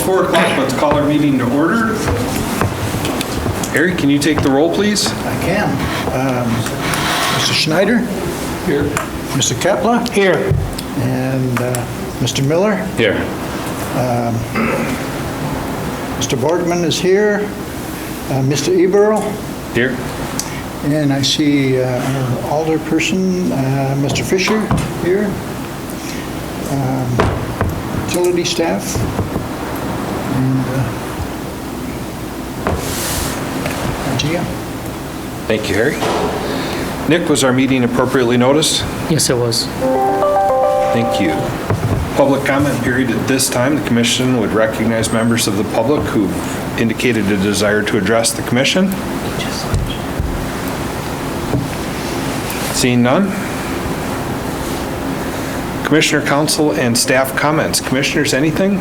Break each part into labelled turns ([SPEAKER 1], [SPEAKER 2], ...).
[SPEAKER 1] 4 o'clock. Let's call our meeting to order. Harry, can you take the roll, please?
[SPEAKER 2] I can. Mr. Schneider?
[SPEAKER 1] Here.
[SPEAKER 2] Mr. Kepler?
[SPEAKER 3] Here.
[SPEAKER 2] And Mr. Miller?
[SPEAKER 1] Here.
[SPEAKER 2] Mr. Borgman is here. Mr. Eberl?
[SPEAKER 1] Here.
[SPEAKER 2] And I see our alderperson, Mr. Fisher, here. Utility staff. And Gia.
[SPEAKER 1] Thank you, Harry. Nick, was our meeting appropriately noticed?
[SPEAKER 3] Yes, it was.
[SPEAKER 1] Thank you. Public comment period. At this time, the commission would recognize members of the public who indicated a desire to address the commission. Seeing none. Commissioner, council, and staff comments. Commissioners, anything?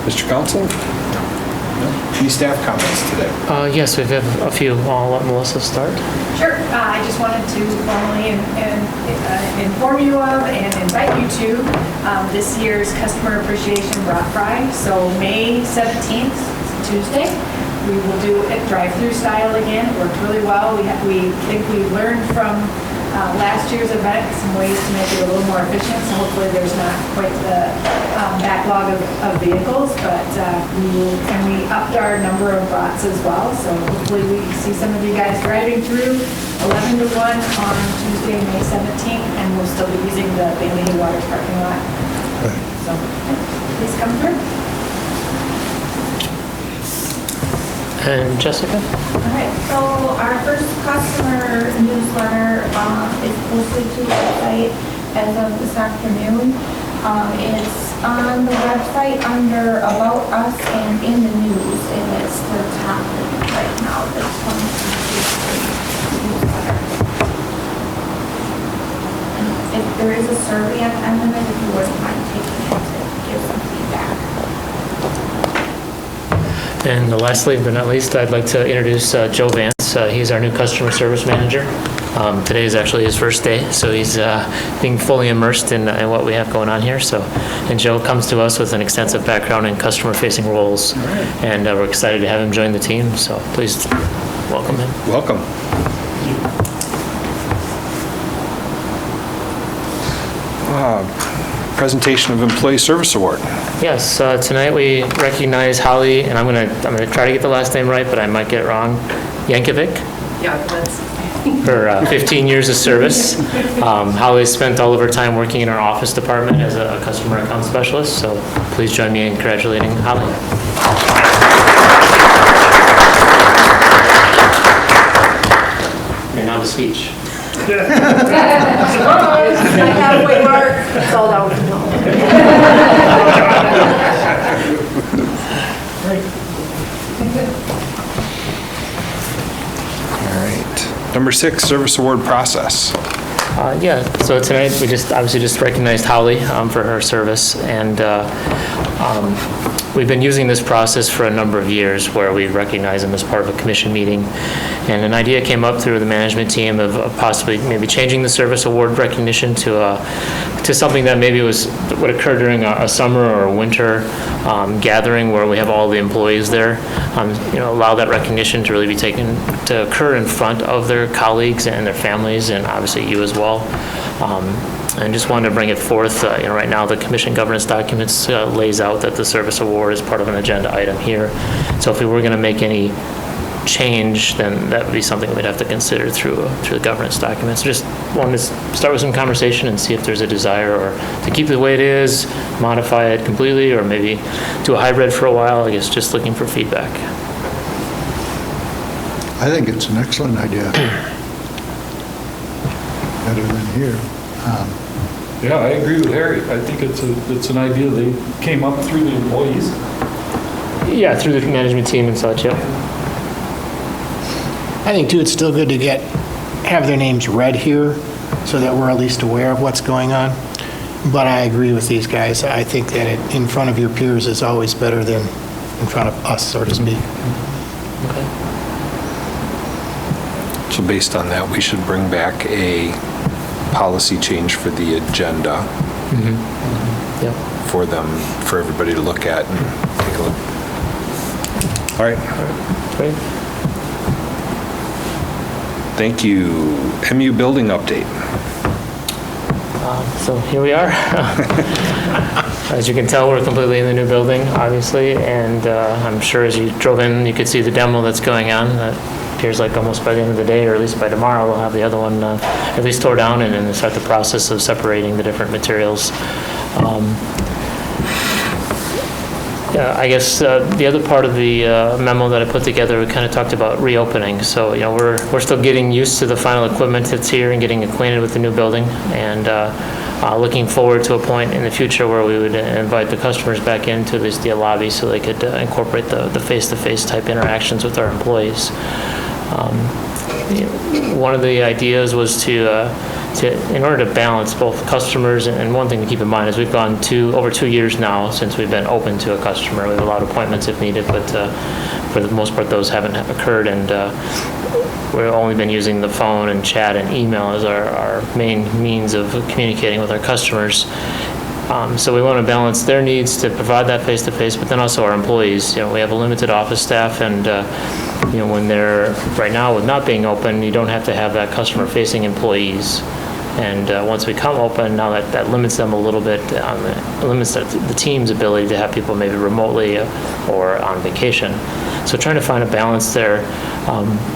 [SPEAKER 1] Mr. Council? Any staff comments today?
[SPEAKER 3] Yes, we've had a few. I'll let Melissa start.
[SPEAKER 4] Sure. I just wanted to formally inform you of and invite you to this year's Customer Appreciation Brat Fry. So May 17th, Tuesday, we will do it drive-through style again. It worked really well. We think we learned from last year's event some ways to make it a little more efficient. So hopefully there's not quite the backlog of vehicles, but we upped our number of brats as well. So hopefully we see some of you guys driving through 11 to 1 on Tuesday, May 17th, and we'll still be using the Bailey Waters parking lot. So please come through.
[SPEAKER 3] And Jessica?
[SPEAKER 5] All right, so our first customer newsletter is posted to the website as of this afternoon. It's on the website under About Us and in the news, and it's the top right now. This one newsletter. And if there is a survey at the end of it, if you wouldn't mind taking it to give some feedback.
[SPEAKER 3] And lastly, but not least, I'd like to introduce Joe Vance. He's our new customer service manager. Today is actually his first day, so he's being fully immersed in what we have going on here. And Joe comes to us with an extensive background in customer-facing roles, and we're excited to have him join the team. So please welcome him.
[SPEAKER 1] Welcome. Presentation of Employee Service Award.
[SPEAKER 3] Yes, tonight we recognize Holly, and I'm gonna try to get the last name right, but I might get it wrong. Yankovic. For 15 years of service. Holly spent all of her time working in our office department as a customer account specialist, so please join me in congratulating Holly. And now the speech.
[SPEAKER 4] Halfway mark. It's all down.
[SPEAKER 1] All right. Number 6, Service Award Process.
[SPEAKER 3] Yeah, so tonight we obviously just recognized Holly for her service, and we've been using this process for a number of years where we recognize them as part of a commission meeting. And an idea came up through the management team of possibly maybe changing the service award recognition to something that maybe would occur during a summer or a winter gathering where we have all the employees there. Allow that recognition to really be to occur in front of their colleagues and their families, and obviously you as well. And just wanted to bring it forth. Right now the commission governance documents lays out that the service award is part of an agenda item here. So if we were going to make any change, then that would be something we'd have to consider through the governance documents. Just wanted to start with some conversation and see if there's a desire or to keep it the way it is, modify it completely, or maybe do a hybrid for a while. I guess just looking for feedback.
[SPEAKER 2] I think it's an excellent idea. Better than here.
[SPEAKER 6] Yeah, I agree with Harry. I think it's an idea they came up through the employees.
[SPEAKER 3] Yeah, through the management team and such, yeah.
[SPEAKER 7] I think too, it's still good to have their names read here so that we're at least aware of what's going on. But I agree with these guys. I think that in front of your peers is always better than in front of us, so to speak.
[SPEAKER 3] Okay.
[SPEAKER 1] So based on that, we should bring back a policy change for the agenda
[SPEAKER 3] Yep.
[SPEAKER 1] for them, for everybody to look at and take a look. All right.
[SPEAKER 3] Great.
[SPEAKER 1] Thank you. MU building update.
[SPEAKER 3] So here we are. As you can tell, we're completely in the new building, obviously, and I'm sure as you drove in, you could see the demo that's going on. That appears like almost by the end of the day, or at least by tomorrow, we'll have the other one at least tore down and then start the process of separating the different materials. I guess the other part of the memo that I put together, we kind of talked about reopening. So, we're still getting used to the final equipment that's here and getting acquainted with the new building, and looking forward to a point in the future where we would invite the customers back into at least the lobby so they could incorporate the face-to-face type interactions with our employees. One of the ideas was to in order to balance both customers, and one thing to keep in mind is we've gone over 2 years now since we've been open to a customer. We've allowed appointments if needed, but for the most part those haven't occurred, and we've only been using the phone and chat and email as our main means of communicating with our customers. So we want to balance their needs to provide that face-to-face, but then also our employees. We have a limited office staff, and when they're right now with not being open, you don't have to have that customer-facing employees. And once we come open, now that limits them a little bit, limits the team's ability to have people maybe remotely or on vacation. So trying to find a balance there.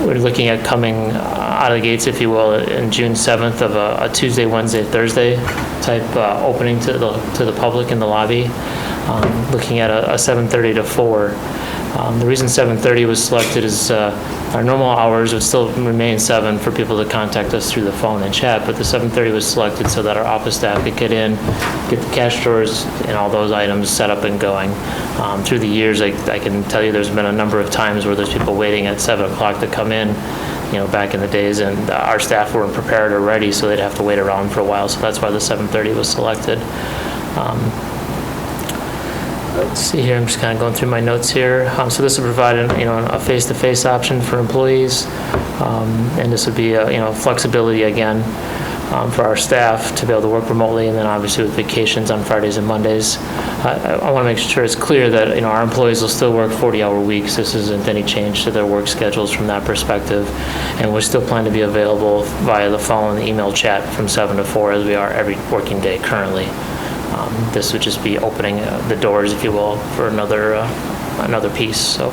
[SPEAKER 3] We're looking at coming out of the gates, if you will, in June 7th of a Tuesday, Wednesday, Thursday type opening to the public in the lobby, looking at a 7:30 to 4. The reason 7:30 was selected is our normal hours would still remain 7 for people to contact us through the phone and chat, but the 7:30 was selected so that our office staff could get in, get the cash drawers and all those items set up and going. Through the years, I can tell you there's been a number of times where there's people waiting at 7 o'clock to come in, back in the days, and our staff weren't prepared or ready, so they'd have to wait around for a while, so that's why the 7:30 was selected. Let's see here, I'm just kind of going through my notes here. So this would provide a face-to-face option for employees, and this would be flexibility again for our staff to be able to work remotely, and then obviously with vacations on Fridays and Mondays. I want to make sure it's clear that our employees will still work 40-hour weeks. This isn't any change to their work schedules from that perspective, and we're still planning to be available via the phone and the email chat from 7 to 4 as we are every working day currently. This would just be opening the doors, if you will, for another piece. So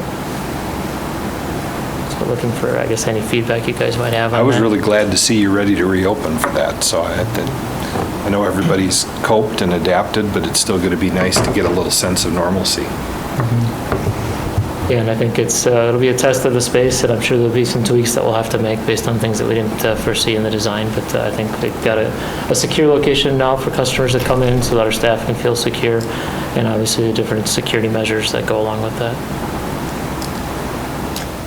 [SPEAKER 3] looking for, I guess, any feedback you guys might have on that.
[SPEAKER 1] I was really glad to see you ready to reopen for that. So I know everybody's coped and adapted, but it's still going to be nice to get a little sense of normalcy.
[SPEAKER 3] Mm-hmm. Yeah, and I think it'll be a test of the space, and I'm sure there'll be some tweaks that we'll have to make based on things that we didn't foresee in the design. But I think we've got a secure location now for customers that come in so that our staff can feel secure, and obviously the different security measures that go along with that.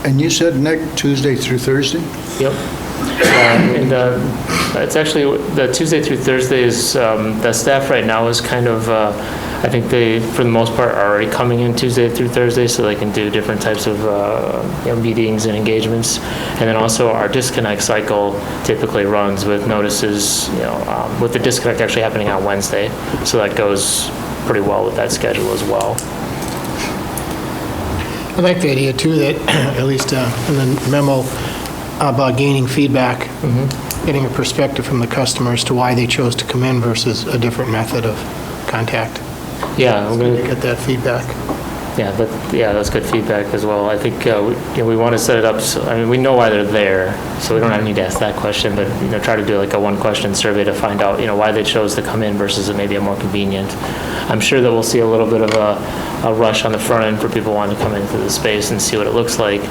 [SPEAKER 2] And you said next Tuesday through Thursday?
[SPEAKER 3] Yep. It's actually the Tuesday through Thursday is the staff right now is kind of I think they, for the most part, are already coming in Tuesday through Thursday, so they can do different types of meetings and engagements. And then also our disconnect cycle typically runs with notices, with the disconnect actually happening on Wednesday, so that goes pretty well with that schedule as well.
[SPEAKER 7] I like the idea too that, at least in the memo, about gaining feedback, getting a perspective from the customers to why they chose to come in versus a different method of contact.
[SPEAKER 3] Yeah, we're going to
[SPEAKER 7] get that feedback.
[SPEAKER 3] Yeah, that's good feedback as well. I think we want to set it up so, we know why they're there, so we don't need to ask that question, but try to do like a one-question survey to find out why they chose to come in versus maybe a more convenient. I'm sure that we'll see a little bit of a rush on the front end for people wanting to come into the space and see what it looks like.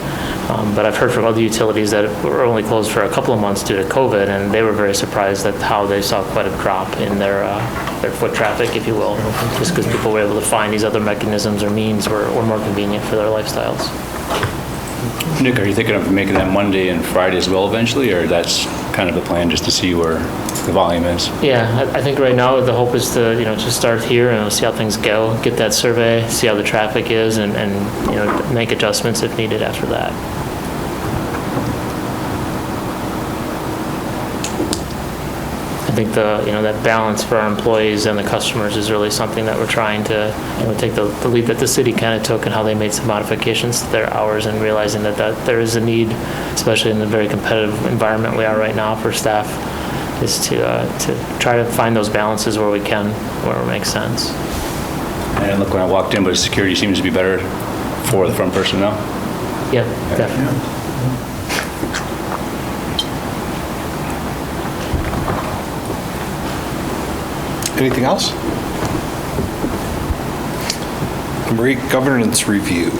[SPEAKER 3] But I've heard from other utilities that were only closed for a couple of months due to COVID, and they were very surprised at how they saw quite a drop in their foot traffic, if you will, just because people were able to find these other mechanisms or means were more convenient for their lifestyles.
[SPEAKER 8] Nick, are you thinking of making that Monday and Friday as well eventually, or that's kind of the plan just to see where the volume is?
[SPEAKER 3] Yeah, I think right now the hope is to just start here and see how things go, get that survey, see how the traffic is, and make adjustments if needed after that. I think that balance for our employees and the customers is really something that we're trying to, take the lead that the city kind of took and how they made some modifications to their hours and realizing that there is a need, especially in the very competitive environment we are right now for staff, is to try to find those balances where we can, where it makes sense.
[SPEAKER 8] And look, when I walked in, but security seems to be better for the front person now.
[SPEAKER 3] Yeah, definitely.
[SPEAKER 1] Anything else? Number 8, governance review.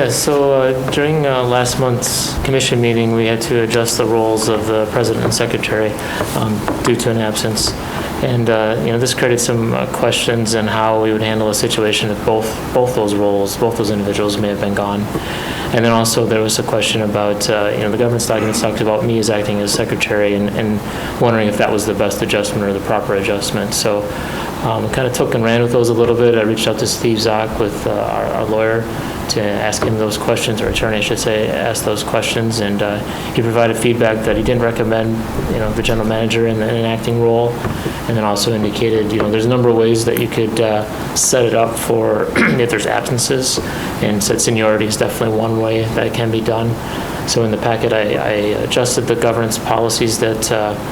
[SPEAKER 3] So during last month's commission meeting, we had to adjust the roles of the president and secretary due to an absence. And, this created some questions on how we would handle a situation if both those roles, both those individuals may have been gone. And then also there was a question about, the governance documents talked about me as acting as secretary and wondering if that was the best adjustment or the proper adjustment. So kind of took and ran with those a little bit. I reached out to Steve Zock with our lawyer to ask him those questions, or attorney, I should say, ask those questions. And he provided feedback that he didn't recommend, the general manager in an acting role. And then also indicated, there's a number of ways that you could set it up for if there's absences, and said seniority is definitely one way that can be done. So in the packet, I adjusted the governance policies that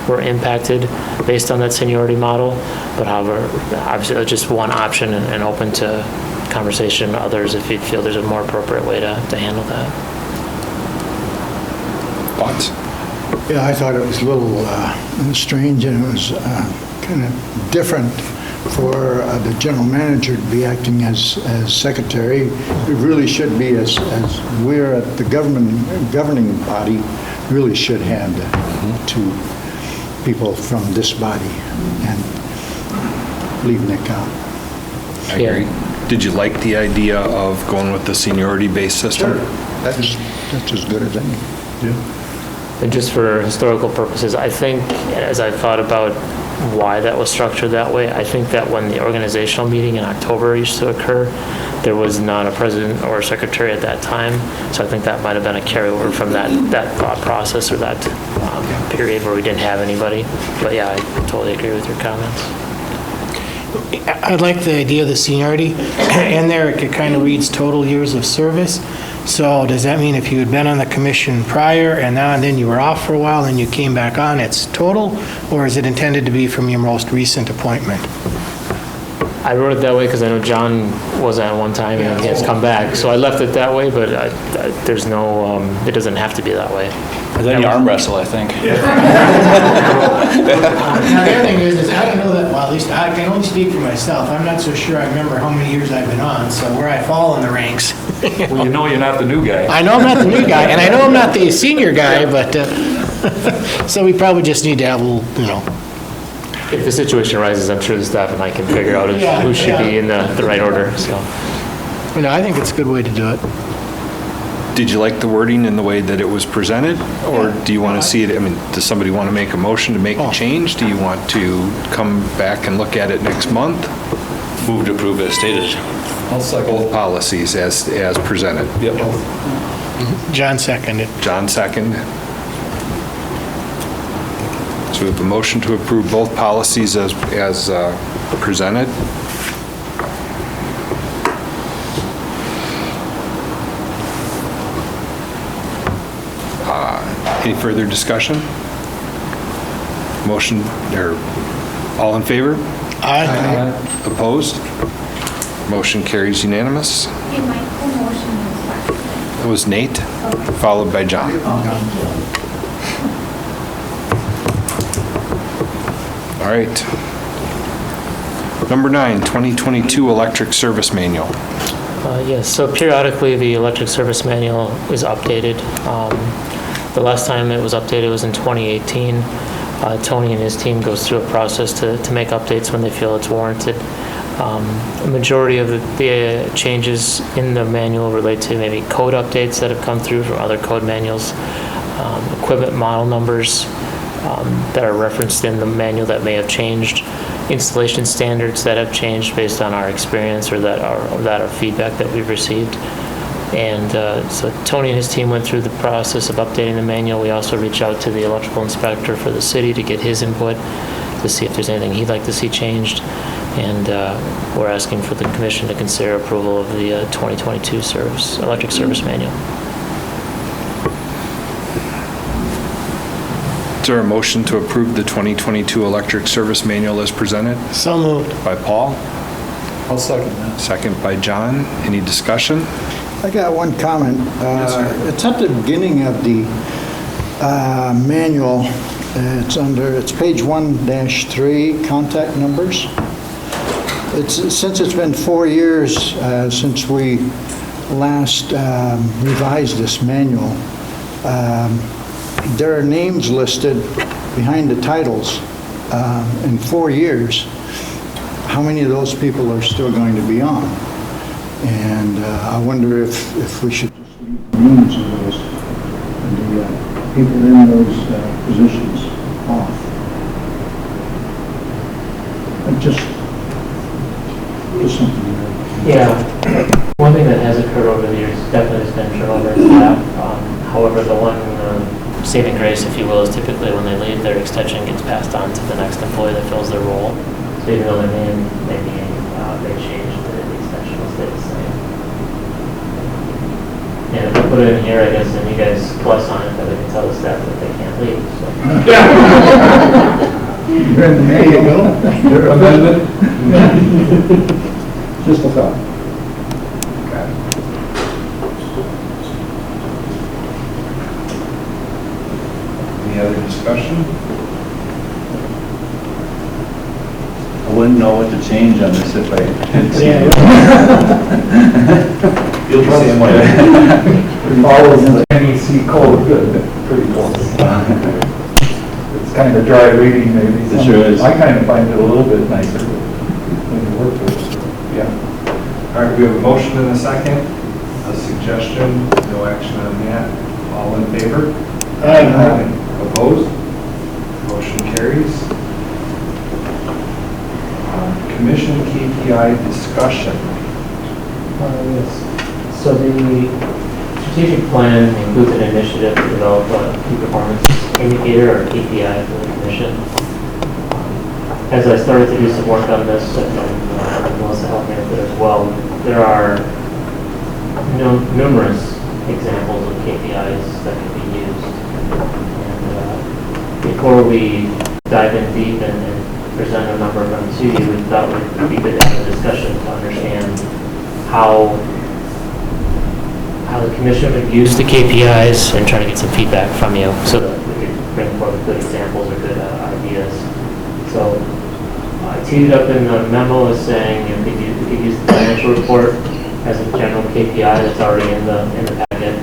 [SPEAKER 3] were impacted based on that seniority model, but however, obviously that's just one option and open to conversation others if you feel there's a more appropriate way to handle that.
[SPEAKER 1] Thoughts?
[SPEAKER 2] Yeah, I thought it was a little strange, and it was kind of different for the general manager to be acting as secretary. It really should be, as we're at the governing body, really should hand to people from this body and leave Nick out.
[SPEAKER 1] I agree. Did you like the idea of going with the seniority-based system?
[SPEAKER 2] Sure. That's as good as any.
[SPEAKER 6] Yeah.
[SPEAKER 3] And just for historical purposes, I think, as I thought about why that was structured that way, I think that when the organizational meeting in October used to occur, there was not a president or a secretary at that time. So I think that might have been a carryover from that thought process, or that period where we didn't have anybody. But yeah, I totally agree with your comments.
[SPEAKER 7] I like the idea of the seniority. In there, it kind of reads total years of service. So does that mean if you had been on the commission prior and then you were off for a while and you came back on, it's total? Or is it intended to be from your most recent appointment?
[SPEAKER 3] I wrote it that way because I know John was at one time and he has come back. So I left it that way, but there's no, it doesn't have to be that way.
[SPEAKER 8] Then you arm wrestle, I think.
[SPEAKER 7] Now, the other thing is I don't know that, well, at least I can only speak for myself. I'm not so sure I remember how many years I've been on, so where I fall in the ranks.
[SPEAKER 6] Well, you're not the new guy.
[SPEAKER 7] I know I'm not the new guy, and I know I'm not the senior guy, but, so we probably just need to have a little,
[SPEAKER 3] If the situation arises, I'm sure the staff and I can figure out who should be in the right order, so.
[SPEAKER 7] I think it's a good way to do it.
[SPEAKER 1] Did you like the wording in the way that it was presented? Or do you want to see it, does somebody want to make a motion to make a change? Do you want to come back and look at it next month?
[SPEAKER 8] Move to approve as stated.
[SPEAKER 6] I'll second.
[SPEAKER 1] Both policies as presented.
[SPEAKER 6] Yep.
[SPEAKER 7] John seconded.
[SPEAKER 1] John second. So we have a motion to approve both policies as presented. Any further discussion? Motion, or all in favor?
[SPEAKER 7] Aye.
[SPEAKER 1] Opposed? Motion carries unanimous.
[SPEAKER 5] Hey, Mike, the motion was seconded.
[SPEAKER 1] It was Nate, followed by John. All right. Number 9, 2022 Electric Service Manual.
[SPEAKER 3] Yes, so periodically the electric service manual is updated. The last time it was updated was in 2018. Tony and his team goes through a process to make updates when they feel it's warranted. A majority of the changes in the manual relate to maybe code updates that have come through from other code manuals, equipment model numbers that are referenced in the manual that may have changed, installation standards that have changed based on our experience or that are feedback that we've received. And so Tony and his team went through the process of updating the manual. We also reached out to the electrical inspector for the city to get his input to see if there's anything he'd like to see changed. And we're asking for the commission to consider approval of the 2022 electric service manual.
[SPEAKER 1] Is there a motion to approve the 2022 electric service manual as presented?
[SPEAKER 7] So moved.
[SPEAKER 1] By Paul,
[SPEAKER 6] I'll second that.
[SPEAKER 1] second by John. Any discussion?
[SPEAKER 2] I got one comment.
[SPEAKER 1] sir.
[SPEAKER 2] It's at the beginning of the manual. It's page 1-3, contact numbers. Since it's been 4 years since we last revised this manual, there are names listed behind the titles in 4 years. How many of those people are still going to be on? And I wonder if we should just leave the names of those, the people in those positions off. And just something.
[SPEAKER 3] Yeah, one thing that has occurred over the years definitely has been turnover in staff. However, the one saving grace, if you will, is typically when they leave, their extension gets passed on to the next employee that fills their role. So even though their name may be they change, the extension will stay the same. And if I put it in here, I guess, then you guys plus on it, that we can tell the staff that they can't leave. So.
[SPEAKER 2] There you go.
[SPEAKER 6] Your amendment?
[SPEAKER 2] Just a thought.
[SPEAKER 1] Any other discussion?
[SPEAKER 8] I wouldn't know what to change on this if I didn't see it. Feel the same way.
[SPEAKER 6] Follows the NEC code good, pretty close. It's kind of dry reading maybe.
[SPEAKER 8] It sure is.
[SPEAKER 6] I kind of find it a little bit nicer when you work with it. So, yeah.
[SPEAKER 1] All right, we have a motion and a second, a suggestion, no action on that. All in favor?
[SPEAKER 7] Aye.
[SPEAKER 1] Opposed? Motion carries. Commission KPI discussion.
[SPEAKER 3] Yes. So the strategic plan includes an initiative to develop a key performance indicator or KPI for the commission. As I started to do some work on this, and Melissa helped me with it as well, there are numerous examples of KPIs that can be used. And before we dive in deep and present a number of them to you, we thought it would be good to have a discussion to understand how the commission would use the KPIs and try to get some feedback from you so that we could bring forward good examples or good ideas. So I teed it up in the memo as saying we could use the financial report as a general KPI that's already in the packet.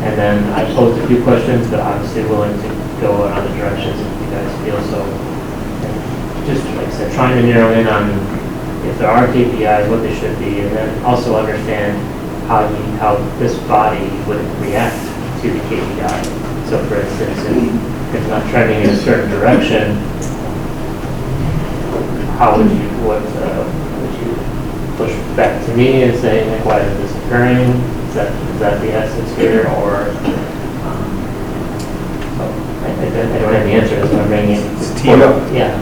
[SPEAKER 3] And then I posed a few questions, but obviously willing to go in other directions if you guys feel so. And just like I said, trying to narrow in on if there are KPIs, what they should be, and then also understand how this body would react to the KPI. So for instance, if it's not trending in a certain direction, how would you push back to me and say, like, why is this occurring? Is that the essence here, or so I don't have the answer, so I'm bringing it.
[SPEAKER 1] It's teed up.
[SPEAKER 3] Yeah.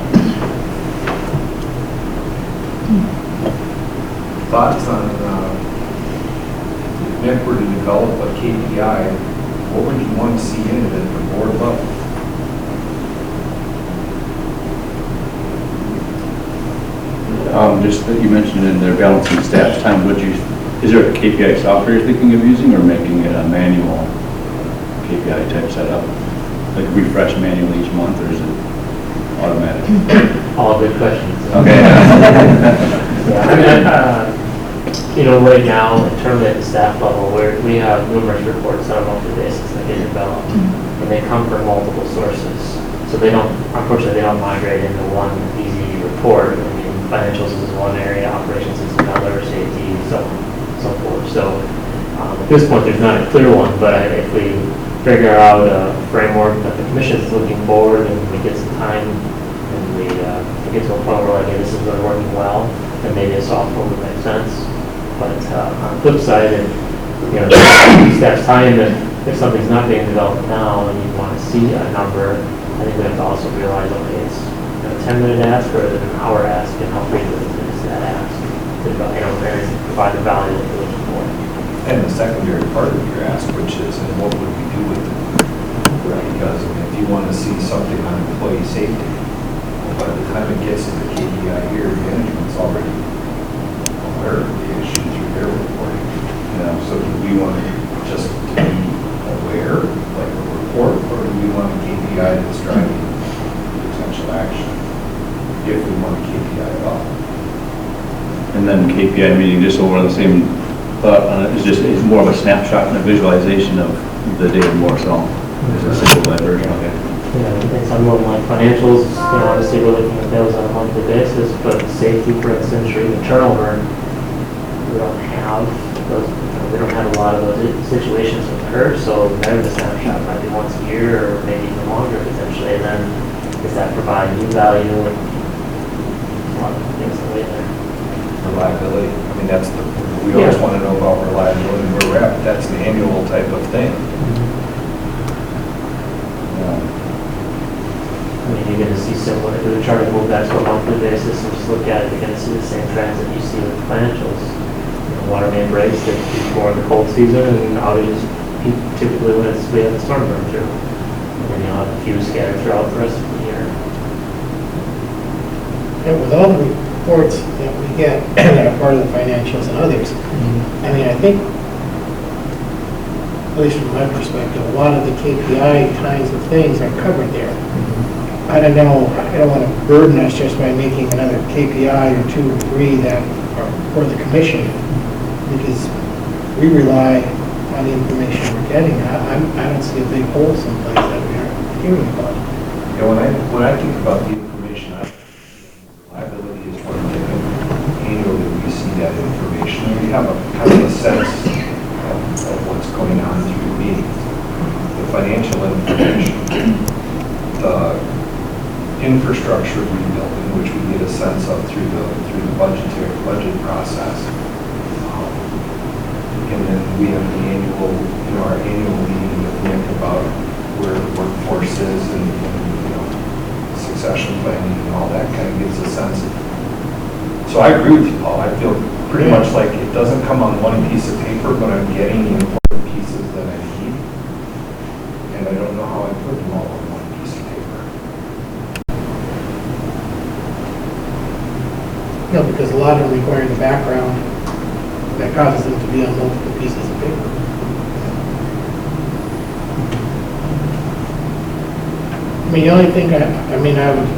[SPEAKER 1] Thoughts on, if Nick were to develop a KPI, what would you want to see in it at the board level?
[SPEAKER 8] Just that you mentioned in their balancing staff time, is there a KPI software you're thinking of using or making it a manual KPI type setup? Like refresh manually each month, or is it automatic?
[SPEAKER 3] All good questions.
[SPEAKER 8] Okay.
[SPEAKER 3] Yeah, I mean, right now, in terms of the staff level, we have numerous reports on a monthly basis that get developed, and they come from multiple sources. So unfortunately, they don't migrate into one easy report. I mean, financials is one area, operations is another, safety, so on and so forth. So at this point, there's not a clear one, but if we figure out a framework that the commission is looking forward and we get some time and we get to a point where like, hey, this is really working well, then maybe a software would make sense. But on the flip side, if Staff's time, if something's not being developed now and you want to see a number, I think we have to also realize, okay, it's a 10-minute ask or is it an hour ask, and how frequent is that ask to, and provide the value that we're looking for.
[SPEAKER 9] And the secondary part of your ask, which is, and what would we do with it? Because if you want to see something on employee safety, well, by the time it gets to the KPI here, management's already aware of the issue through their reporting. So do we want just to be aware, like a report, or do we want a KPI that's driving potential action if we want a KPI at all?
[SPEAKER 8] And then KPI meeting, just so we're on the same thought on it, is more of a snapshot and a visualization of the day more so. It's a simple version of it.
[SPEAKER 3] Yeah, and some of them like financials, obviously we're looking at those on a monthly basis, but safety, for instance, or even turnover, we don't have those, we don't have a lot of those situations occur, so maybe the snapshot might be once a year or maybe even longer potentially, and then does that provide new value and a lot of things in the way there.
[SPEAKER 9] Reliability, I mean, that's the, we always want to know about reliability, where we're at, that's an annual type of thing.
[SPEAKER 3] I mean, you're going to see similar, if we try to move that to a monthly basis and just look at it, you're going to see the same trends that you see with financials. Water main breaks that before the cold season and outages typically when we have the storm burn through. And then you'll have a few scattered throughout the rest of the year.
[SPEAKER 7] And with all the reports that we get that are part of the financials and others, I mean, I think, at least from my perspective, a lot of the KPI kinds of things are covered there. I don't know, I don't want to burden us just by making another KPI or 2 or 3 that are for the commission, because we rely on the information we're getting. I don't see a big hole someplace that we aren't hearing about.
[SPEAKER 9] Yeah, when I think about the information, reliability is one thing. Annually, we see that information, and we have a kind of a sense of what's going on through the meetings. The financial information, the infrastructure rebuilding, which we get a sense of through the budget process. And then we have the our annual meeting with Nick about where the workforce is and succession planning and all that kind of gives a sense of. So I agree with you, Paul. I feel pretty much like it doesn't come on one piece of paper, but I'm getting the important pieces that I need. And I don't know how I put them all on one piece of paper.
[SPEAKER 7] No, because a lot of them require the background that causes them to be on multiple pieces of paper. I mean, the only thing I would,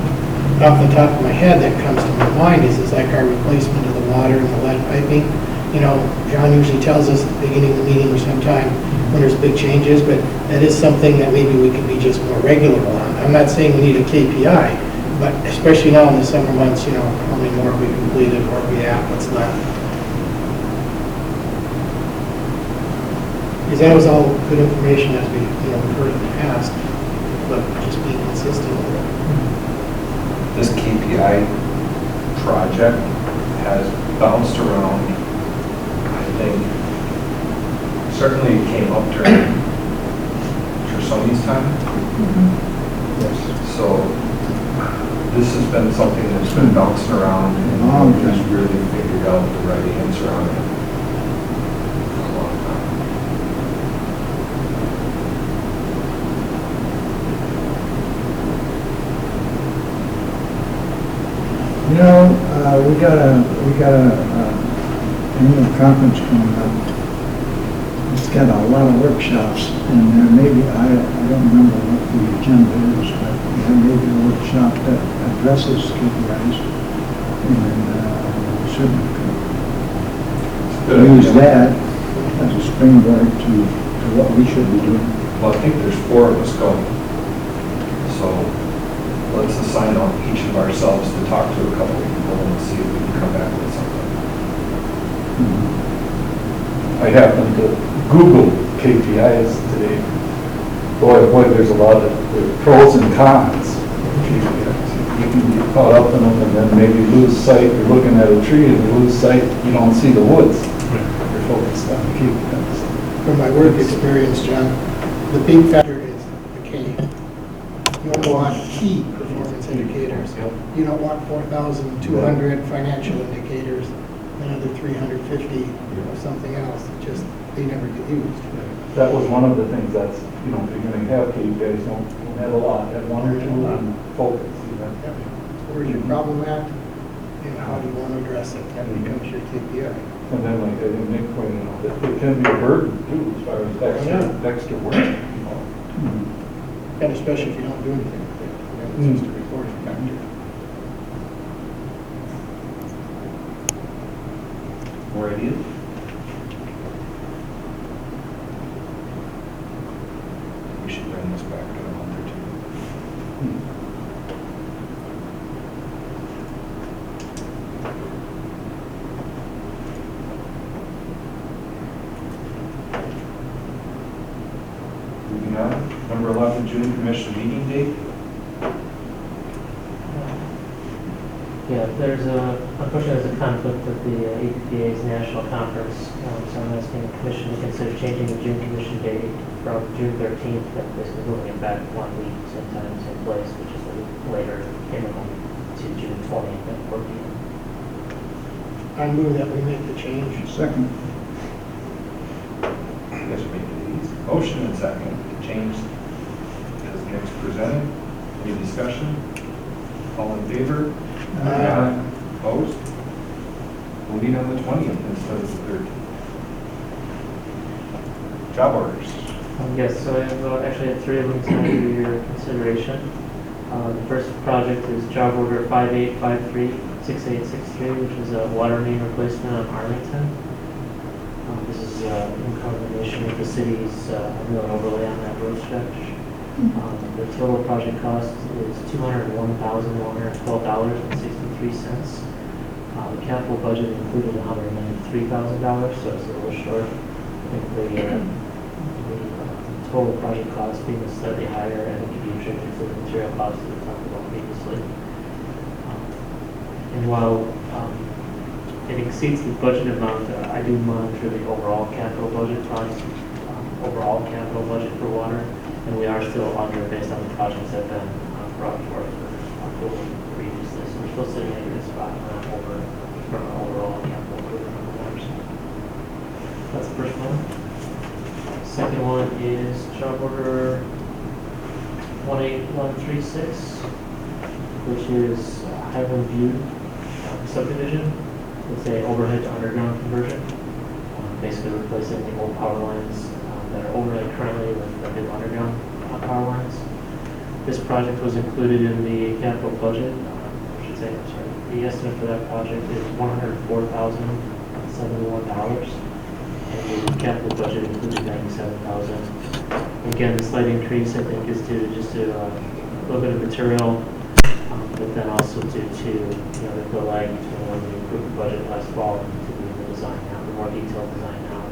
[SPEAKER 7] off the top of my head that comes to my mind is like our replacement of the water and the lead piping. John usually tells us at the beginning of the meeting or sometime when there's big changes, but that is something that maybe we could be just more regular on. I'm not saying we need a KPI, but especially now in the summer months, how many more have we completed, where are we at, what's left? Because that was all good information as we've heard in the past, but just being consistent with it.
[SPEAKER 9] This KPI project has bounced around, I think, certainly it came up during Sony's time.
[SPEAKER 2] Yes.
[SPEAKER 9] So this has been something that's been bouncing around and we've just really figured out the right answer on it for a long time.
[SPEAKER 2] We got a annual conference coming up. It's got a lot of workshops, and there may be, I don't remember what the agenda is, but there may be a workshop that addresses KPIs, and we should use that as a springboard to what we should be doing.
[SPEAKER 9] Well, I think there's 4 of us going. So let's assign on each of ourselves to talk to a couple of people and see if we can come back with something.
[SPEAKER 6] I happened to Google KPIs today. Boy, there's a lot of pros and cons of KPIs. You can get caught up in them and then maybe lose sight. You're looking at a tree and you lose sight, you don't see the woods. You're focused on the KPIs.
[SPEAKER 7] From my work experience, John, the big factor is the K. You don't want key performance indicators. You don't want 4,200 financial indicators, another 350 of something else. It just, they never get used.
[SPEAKER 6] That was one of the things that's, if you're going to have KPIs, don't have a lot, have one or two and focus.
[SPEAKER 7] Where's your problem at, and how do you want to address it? That becomes your KPI.
[SPEAKER 6] And then, like I think Nick pointed out, that it can be a burden too, as far as extra work.
[SPEAKER 7] And especially if you don't do anything with it. It's just a reporting factor.
[SPEAKER 9] More ideas? We should bring this back in a month or two. Moving on, number 11, June commission meeting date.
[SPEAKER 3] Yeah, unfortunately, there's a conflict with the APPA's national conference, so I'm asking the commission to consider changing the June commission date from June 13th, basically moving it back 1 week, same time, same place, which is a week later, to June 20th at 4 p.m.
[SPEAKER 7] I move that we make the change.
[SPEAKER 2] Second.
[SPEAKER 9] You guys are making these. Motion and second to change as Nick's presented. Any discussion? All in favor? Opposed? We'll meet on the 20th instead of the 13th. Job orders.
[SPEAKER 3] Yes, so I have 3 of them tonight for your consideration. The first project is job order 58536863, which is a water main replacement on Arlington. This is in combination with the city's mill and overlay on that road stretch. The total project cost is $201,112.63. The capital budget included $193,000, so it's a little short. I think the total project cost being slightly higher, and it can be attributed to the material costs that we talked about previously. And while it exceeds the budget amount, I do monitor the overall capital budget funds, overall capital budget for water. And we are still under based on the projects that have been brought forth for approval previously. So we're still sitting at a good spot over from an overall capital improvement on the water side. That's the first one. Second one is job order 18136, which is Highland View subdivision. It's a overhead to underground conversion, basically replacing the old power lines that are overlaid currently with the new underground power lines. This project was included in the capital budget. The estimate for that project is $104,071, and the capital budget included $97,000. Again, the slight increase I think is due to a little bit of material, but then also due to the lag between when we approved the budget last fall and to the design now, the more detailed design now.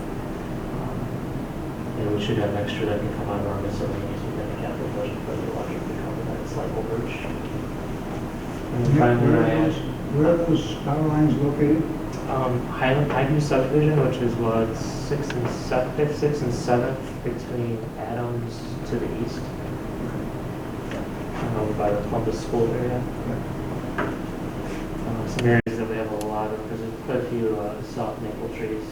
[SPEAKER 3] And we should have extra that can come out of our miscellaneous within the capital budget for the electric to cover that slight overage. And finally,
[SPEAKER 2] Where are those power lines located?
[SPEAKER 3] Highview subdivision, which is 5th, 6th, and 7th between Adams to the east. Over by the Columbus School area. Some areas that we have a lot of, because there's quite a few soft maple trees,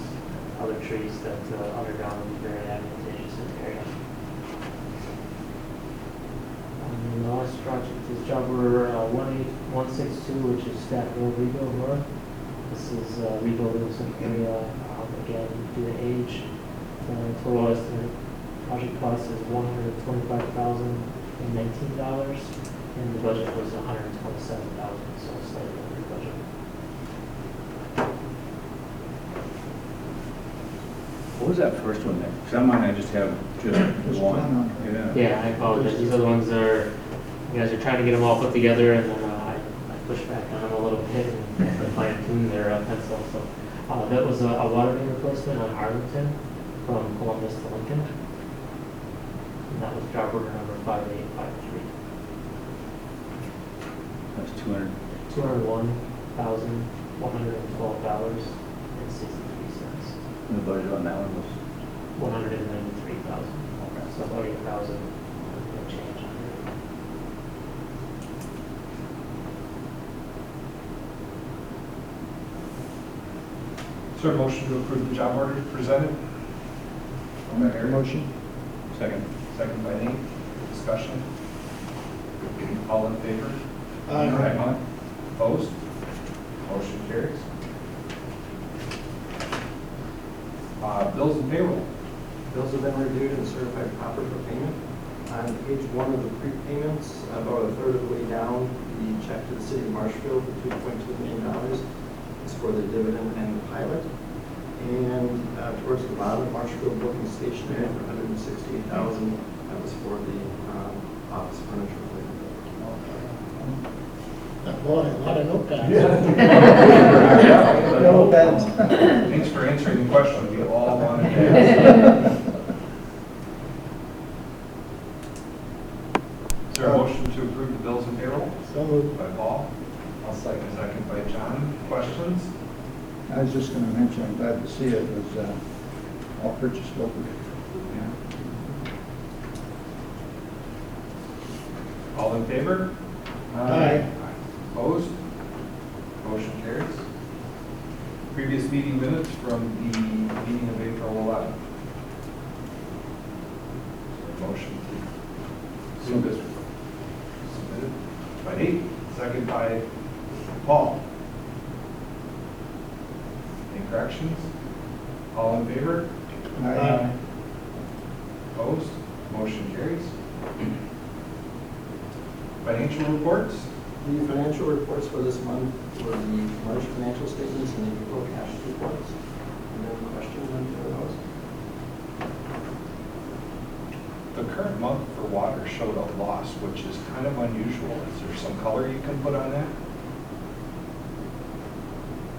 [SPEAKER 3] other trees that underground would be very advantageous in the area. And the last project is job order 18162, which is Stack Road Rebuild North. This is rebuilding some area, again, due to age. The total estimate project cost is $125,019, and the budget was $127,000, so slightly under budget.
[SPEAKER 8] What was that first one there? Because on mine, I just have just one.
[SPEAKER 3] Yeah, I apologize. These are the ones that are, you guys are trying to get them all put together, and then I pushed back on them a little bit and fine tune their pencil. So that was a water main replacement on Arlington from Columbus to Lincoln. And that was job order number 5853.
[SPEAKER 8] That's $201,112.63.
[SPEAKER 3] $101,112.63.
[SPEAKER 8] And the budget on that one was?
[SPEAKER 3] 193,000. So about 8,000 change.
[SPEAKER 9] Is there a motion to approve the job order presented?
[SPEAKER 2] I'll make a motion.
[SPEAKER 8] Second.
[SPEAKER 9] Second by Nate. Discussion. All in favor?
[SPEAKER 2] Aye.
[SPEAKER 9] Opposed? Motion carries. Bills and payroll.
[SPEAKER 10] Bills have been reviewed and certified proper for payment. On page one of the prepayments, about a third of the way down, the check to the city of Marshfield for $2.2 million is for the dividend and the pilot. And towards the bottom, Marshfield booking stationery for $168,000. That was for the office furniture.
[SPEAKER 7] Boy, a lot of notepads.
[SPEAKER 9] Thanks for answering the question. We all wanted to ask. Is there a motion to approve the bills and payroll?
[SPEAKER 2] So moved.
[SPEAKER 9] By Paul. I'll second. Second by John. Questions?
[SPEAKER 2] I was just going to mention, I'm glad to see it was all purchased locally.
[SPEAKER 9] All in favor?
[SPEAKER 2] Aye.
[SPEAKER 9] Opposed? Motion carries. Previous meeting minutes from the meeting of April 11th. Motion to approve this submitted by Nate, second by Paul. Any corrections? All in favor?
[SPEAKER 2] Aye.
[SPEAKER 9] Opposed? Motion carries. Financial reports?
[SPEAKER 10] The financial reports for this month were the March financial statements and the April cash reports. And then questions on those?
[SPEAKER 9] The current month for water showed a loss, which is kind of unusual. Is there some color you can put on that?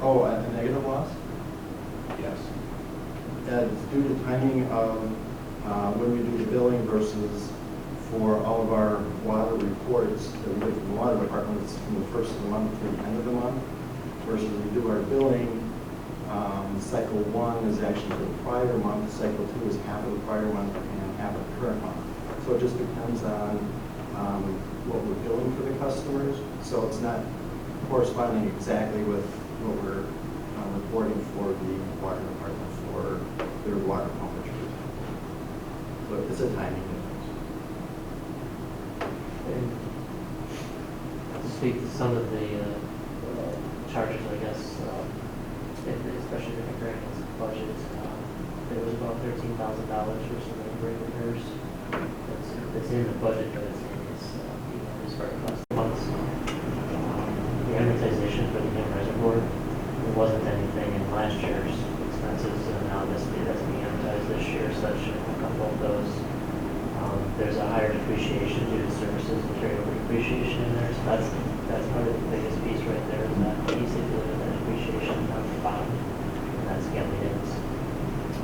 [SPEAKER 10] Oh, a negative loss?
[SPEAKER 9] Yes.
[SPEAKER 10] It's due to timing of when we do the billing versus for all of our water reports that we get from the water department, it's from the first of the month to the end of the month, versus we do our billing, cycle one is actually for the prior month, cycle two is half of the prior month and half of the current month. So it just depends on what we're billing for the customers, so it's not corresponding exactly with what we're reporting for the water department for their water pumpage. So it's a timing difference.
[SPEAKER 3] And to speak to some of the charges, I guess, especially the grants budget, there was about $13,000 for some of the break repairs. That's in the budget, but it's in this for last months. The amortization for the new reservoir, there wasn't anything in last year's expenses, and now that's being amortized this year, so that should pick up both those. There's a higher depreciation due to services, material depreciation in there, so that's probably the biggest piece right there, is that piece if you look at that depreciation on the bottom. And that's again, we didn't,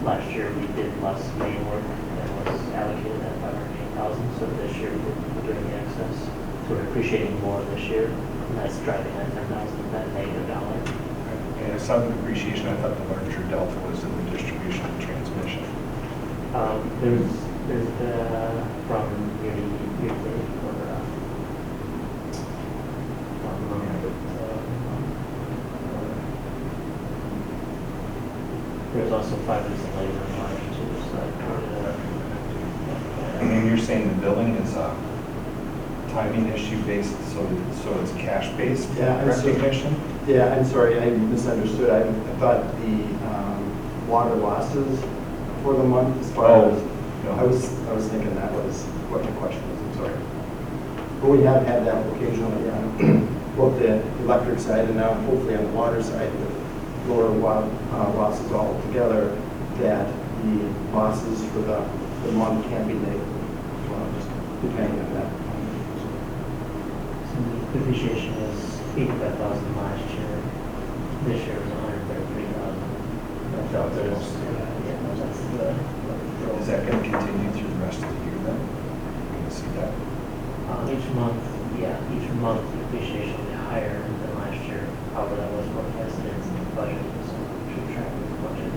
[SPEAKER 3] last year we did less main work than was allocated at $508,000, so this year we're doing the excess. So we're appreciating more this year, and that's driving that $10,000, that negative dollar.
[SPEAKER 9] And I saw the depreciation, I thought the larger delta was in the distribution and transmission.
[SPEAKER 3] There's from year to date for there's also 5 weeks of labor in March too, so I counted it up.
[SPEAKER 9] And you're saying the billing is a timing issue based, so it's cash based recognition?
[SPEAKER 10] Yeah, I'm sorry, I misunderstood. I thought the water losses for the month as far as,
[SPEAKER 9] no.
[SPEAKER 10] I was thinking that was what the question was, I'm sorry. But we have had that occasionally on both the electric side and now hopefully on the water side with lower losses altogether, that the losses for the month can be negative, just depending on that.
[SPEAKER 3] So the depreciation was $85,000 last year. This year was $133,000. That delta is, that's the.
[SPEAKER 9] Is that going to continue through the rest of the year then? We're going to see that?
[SPEAKER 3] Each month the depreciation will be higher than last year. However, that was forecasted into the budget, so we should track with the budget.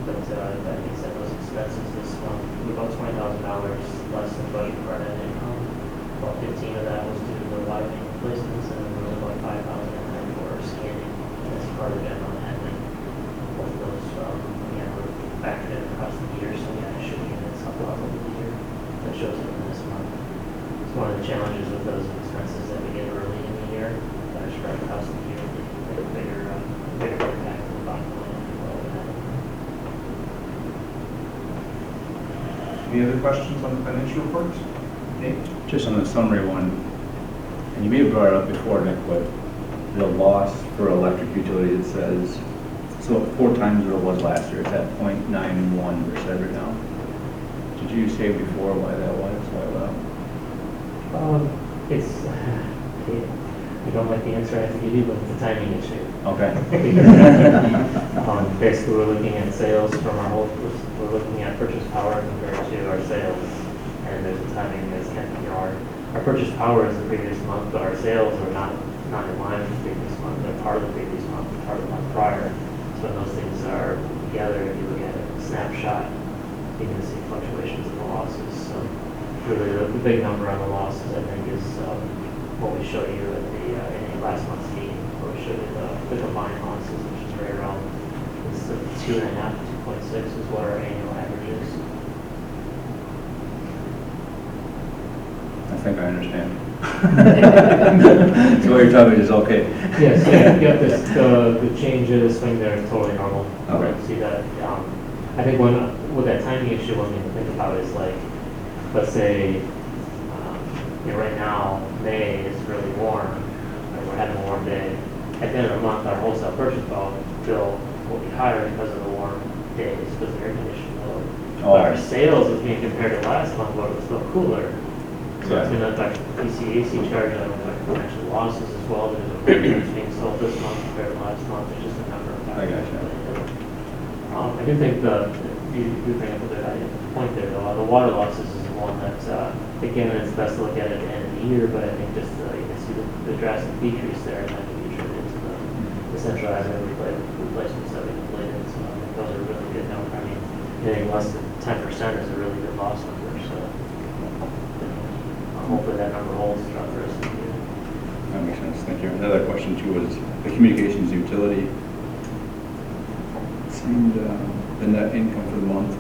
[SPEAKER 3] But that being said, those expenses this month. We're about $20,000 less than budget for our net income. About 15 of that was due to the water main replacements, and then there was about 5,000 in there for scanning as part of general admin. Both of those, again, were factored in across the year, so yeah, it should be in some level of the year that shows up in this month. It's one of the challenges with those expenses that we get early in the year that are spread across the year. They make a bigger impact on the bottom line as well.
[SPEAKER 9] Any other questions on the financial reports? Nate?
[SPEAKER 8] Just on the summary one, and you may have brought it up before, Nick, but the loss for electric utility, it says, so 4 times what it was last year, it's at 0.91% right now. Did you say before why that was? Why it went up?
[SPEAKER 3] I don't like the answer I have to give you, but it's a timing issue.
[SPEAKER 8] Okay.
[SPEAKER 3] Basically, we're looking at sales from our whole, we're looking at purchase power compared to our sales. And there's a timing that's our purchase power is the previous month, but our sales are not in line with the previous month. They're part of the previous month, part of the month prior. So when those things are together, if you look at a snapshot, you can see fluctuations in the losses. So really, the big number on the losses, I think, is what we showed you at the in last month's meeting, where we showed you the combined losses, which is right around, it's 2.5 to 2.6 is what our annual average is.
[SPEAKER 8] I think I understand. So what you're telling me is okay.
[SPEAKER 3] Yes, yeah, you got this, the change of the swing there is totally normal.
[SPEAKER 8] Okay.
[SPEAKER 3] See that, I think with that timing issue, one thing to think about is like, let's say, right now, May is really warm, and we're having a warm day. At the end of the month, our wholesale purchase bill will be higher because of the warm days, because of the air conditioning load. But our sales is being compared to last month, where it was still cooler. So it's going to affect PCAC charge, and affect potential losses as well. There's a difference being sold this month compared to last month. It's just a number of factors.
[SPEAKER 8] I gotcha.
[SPEAKER 3] I do think you bring up a good point there, though. The water losses is one that, again, it's best to look at it at the end of the year, but I think just you can see the drastic decrease there, and that can be attributed to the central admin replacements that we completed. So I think those are really good numbers. I mean, anything less than 10% is a really good loss number. So hopefully that number holds throughout the rest of the year.
[SPEAKER 8] That makes sense. Thank you. Another question too was the communications utility. It seemed the net income for the month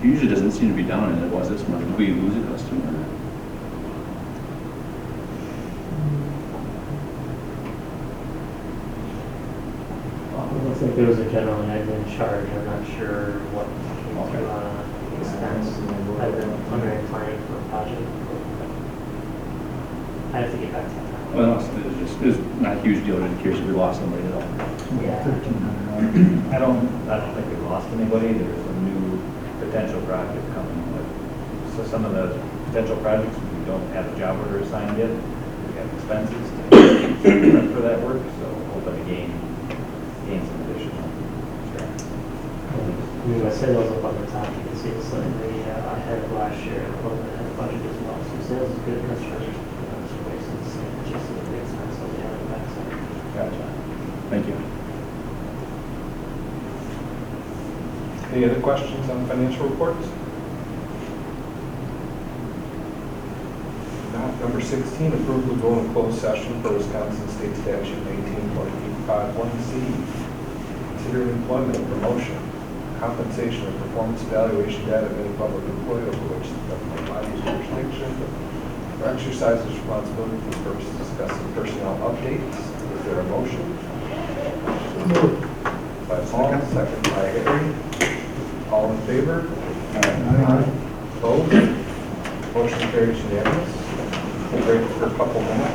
[SPEAKER 8] usually doesn't seem to be down, and it was this month. Did we lose a customer?
[SPEAKER 3] It looks like there was a general admin charge. I'm not sure what came to expense. I've been under planning for a project. I have to get back to that.
[SPEAKER 8] Well, it's not a huge deal. I'm curious if we lost somebody at all.
[SPEAKER 3] Yeah.
[SPEAKER 9] I don't think we lost anybody. There's a new potential project coming with. So some of the potential projects, we don't have a job order assigned yet. We have expenses to prep for that work, so hoping to gain some additional strength.
[SPEAKER 3] I said those up on the top. You can see it's slightly ahead of last year, a little bit ahead of budget as well. So sales is good. Construction is just a big expense that we have in the backside.
[SPEAKER 8] Gotcha. Thank you.
[SPEAKER 9] Any other questions on financial reports? Not. Number 16, approval to go into closed session for Wisconsin State Statute 18.851C. Considering employment, promotion, compensation, or performance evaluation data of any public employee over which the government body's jurisdiction, or exercises responsibility for the purpose of discussing personnel updates. Is there a motion? By Paul, second by Harry. All in favor? Opposed? Motion carries unanimous. We'll break for a couple minutes.